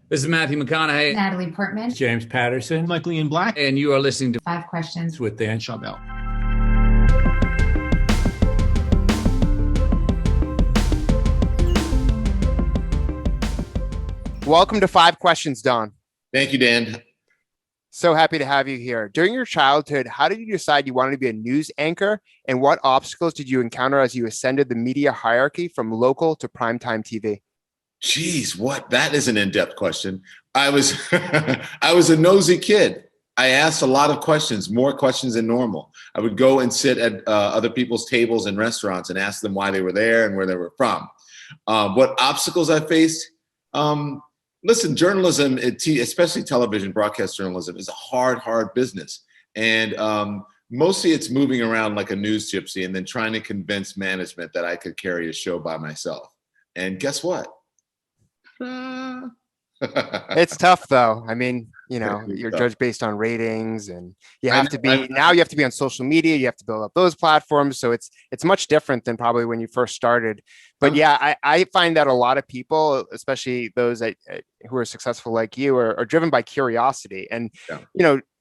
This is Matthew McConaughey. Natalie Portman. James Patterson. Michael Ian Black. And you are listening to Five Questions with Dan Schawbel. Welcome to Five Questions, Don. Thank you, Dan. So happy to have you here. During your childhood, how did you decide you wanted to be a news anchor? And what obstacles did you encounter as you ascended the media hierarchy from local to primetime TV? Geez, that is an in-depth question. I was I was a nosy kid. I asked a lot of questions, more questions than normal. I would go and sit at other people's tables in restaurants and ask them why they were there and where they were from. What obstacles I faced? Listen, journalism, especially television broadcast journalism, is a hard business. And mostly it's moving around like a news gypsy and then trying to convince management that I could carry a show by myself. And guess what? It's tough, though. I mean, you're judged based on ratings, and you have to be on social media. You have to build up those platforms. So it's much different than probably when you first started. But yeah, I find that a lot of people, especially those who are successful like you, are driven by curiosity. And,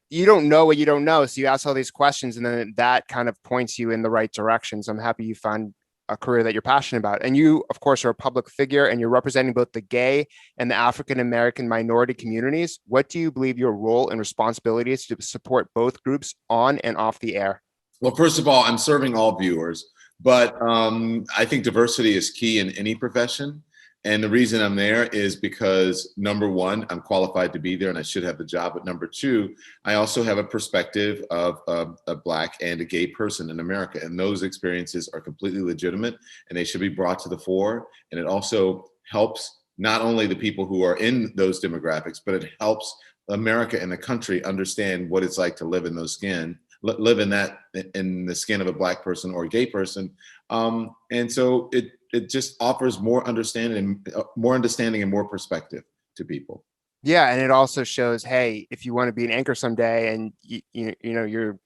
you don't know what you don't know. So you ask all these questions, and then that kind of points you in the right direction. So I'm happy you found a career that you're passionate about. And you, of course, are a public figure, and you're representing both the gay and the African-American minority communities. What do you believe your role and responsibility is to support both groups on and off the air? Well, first of all, I'm serving all viewers, but I think diversity is key in any profession. And the reason I'm there is because, number one, I'm qualified to be there and I should have the job. But number two, I also have a perspective of a Black and a gay person in America. And those experiences are completely legitimate and they should be brought to the fore. And it also helps not only the people who are in those demographics, but it helps America and the country understand what it's like to live in in the skin of a Black person or a gay person. And so it just offers more understanding and more perspective to people. Yeah, and it also shows, hey, if you want to be an anchor someday, and you're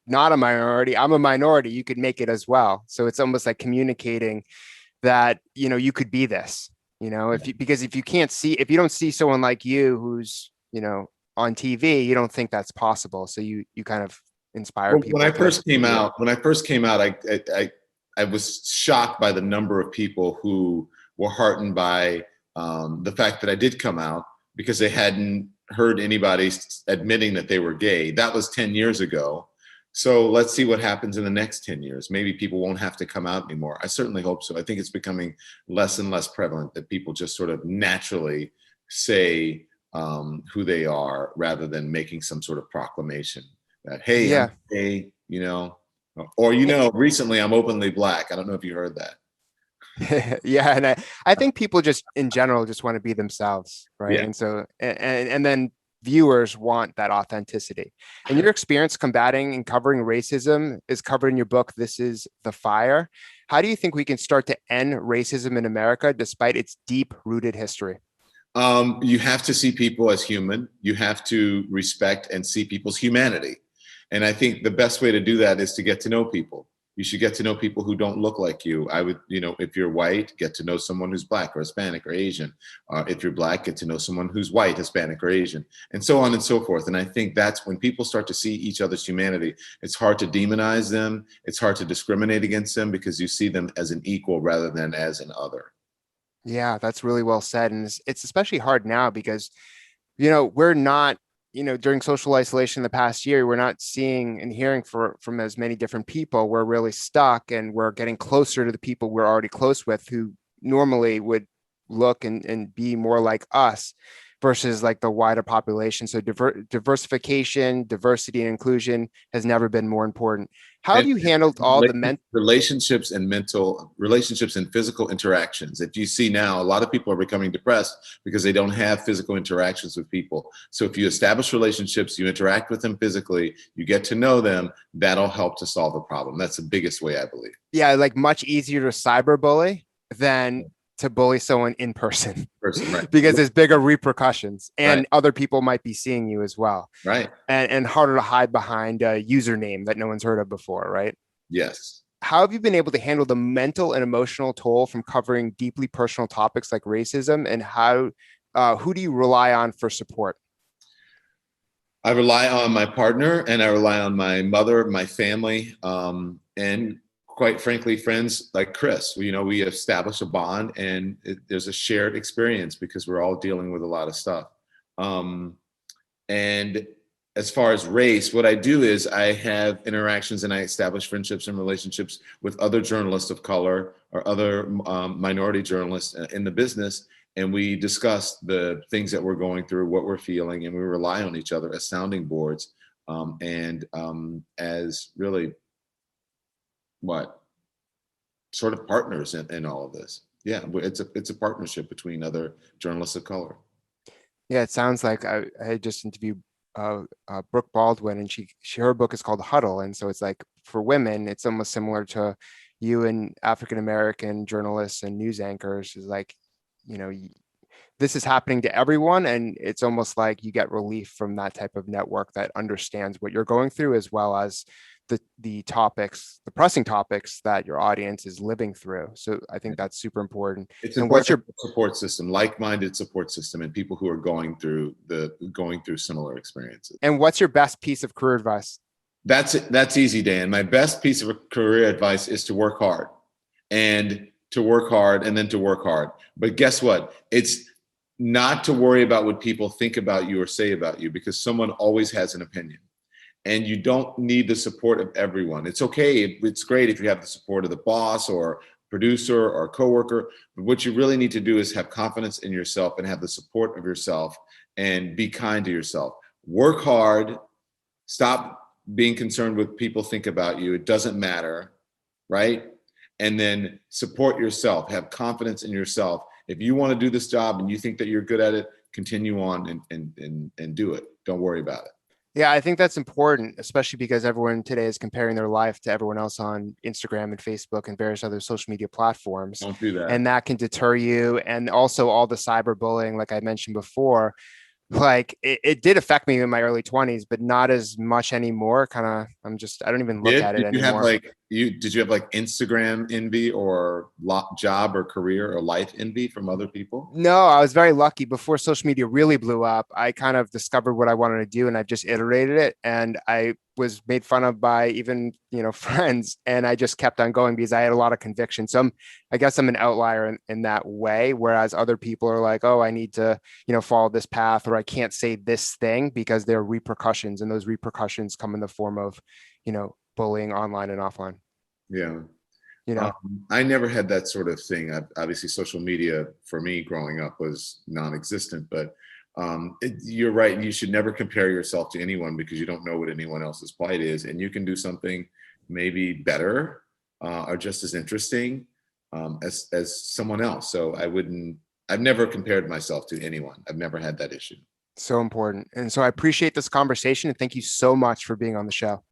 not a minority, I'm a minority, you could make it as well. So it's almost like communicating that you could be this. Because if you don't see someone like you who's on TV, you don't think that's possible. So you kind of inspire people. When I first came out, I was shocked by the number of people who were heartened by the fact that I did come out, because they hadn't heard anybody admitting that they were gay. That was 10 years ago. So let's see what happens in the next 10 years. Maybe people won't have to come out anymore. I certainly hope so. I think it's becoming less and less prevalent that people just sort of naturally say who they are rather than making some sort of proclamation that, hey, yeah, I'm gay, or, recently I'm openly Black. I don't know if you heard that. Yeah. And I think people just in general just want to be themselves. Right. Yeah. And so, and then viewers want that authenticity. And your experience combating and covering racism is covered in your book, This Is the Fire. How do you think we can start to end racism in America despite its deep rooted history? You have to see people as human. You have to respect and see people's humanity. And I think the best way to do that is to get to know people. You should get to know people who don't look like you. I would, if you're white, get to know someone who's Black or Hispanic or Asian. If you're Black, get to know someone who's white, Hispanic or Asian, and so on and so forth. And I think that's when people start to see each other's humanity. It's hard to demonize them. It's hard to discriminate against them because you see them as an equal rather than as an other. Yeah, that's really well said. And it's especially hard now because, we're not, during social isolation in the past year, we're not seeing and hearing from as many different people. We're really stuck, and we're getting closer to the people we're already close with who normally would look and be more like us versus like the wider population. So diversification, diversity, and inclusion has never been more important. How have you handled all the relationships and physical interactions? If you see now, a lot of people are becoming depressed because they don't have physical interactions with people. So if you establish relationships, you interact with them physically, you get to know them, that'll help to solve the problem. That's the biggest way, I believe. Yeah, like much easier to cyberbully than to bully someone in person, right. Because there's bigger repercussions, and other people might be seeing you as well. Right. And harder to hide behind a username that no one's heard of before. Right. Yes. How have you been able to handle the mental and emotional toll from covering deeply personal topics like racism? And how who do you rely on for support? I rely on my partner, and I rely on my mother, my family, and quite frankly, friends like Chris. We establish a bond, and there's a shared experience because we're all dealing with a lot of stuff. And as far as race, what I do is I have interactions and I establish friendships and relationships with other journalists of color or other minority journalists in the business. And we discuss the things that we're going through, what we're feeling, and we rely on each other as sounding boards as really sort of partners in all of this. Yeah, it's a partnership between other journalists of color. Yeah, it sounds like I had just interviewed Brooke Baldwin, and her book is called Huddle, and so it's like for women, it's almost similar to you and African American journalists and news anchors. Is like, this is happening to everyone, and it's almost like you get relief from that type of network that understands what you're going through, as well as the pressing topics that your audience is living through. So I think that's super important. It's and important. What's your support system, like-minded support system, and people who are going through similar experiences. And what's your best piece of career advice? That's easy, Dan. My best piece of career advice is to work hard, and to work hard, and then to work hard. But guess what? It's not to worry about what people think about you or say about you, because someone always has an opinion. And you don't need the support of everyone. It's okay. It's great if you have the support of the boss or producer or coworker. But what you really need to do is have confidence in yourself and have the support of yourself and be kind to yourself. Work hard. Stop being concerned with what people think about you. It doesn't matter, right? And then support yourself. Have confidence in yourself. If you want to do this job and you think that you're good at it, continue on and do it. Don't worry about it. Yeah, I think that's important, especially because everyone today is comparing their life to everyone else on Instagram and Facebook and various other social media platforms. Don't do that. And that can deter you. And also all the cyberbullying, like I mentioned before, like it did affect me in my early 20s, but not as much anymore. I don't even look at it anymore. Did you have like Instagram envy or job or career or life envy from other people? No, I was very lucky. Before social media really blew up, I kind of discovered what I wanted to do, and I've just iterated it. And I was made fun of by even, friends, and I just kept on going because I had a lot of conviction. So I guess I'm an outlier in that way, whereas other people are like, oh, I need to, follow this path, or I can't say this thing because there are repercussions, and those repercussions come in the form of, bullying online and offline. Yeah. I never had that sort of thing. Obviously, social media for me growing up was non-existent, but you're right. You should never compare yourself to anyone, because you don't know what anyone else's plight is, and you can do something maybe better or just as interesting as someone else. So I've never compared myself to anyone. I've never had that issue. So important. And so I appreciate this conversation, and thank you so much for being on the show.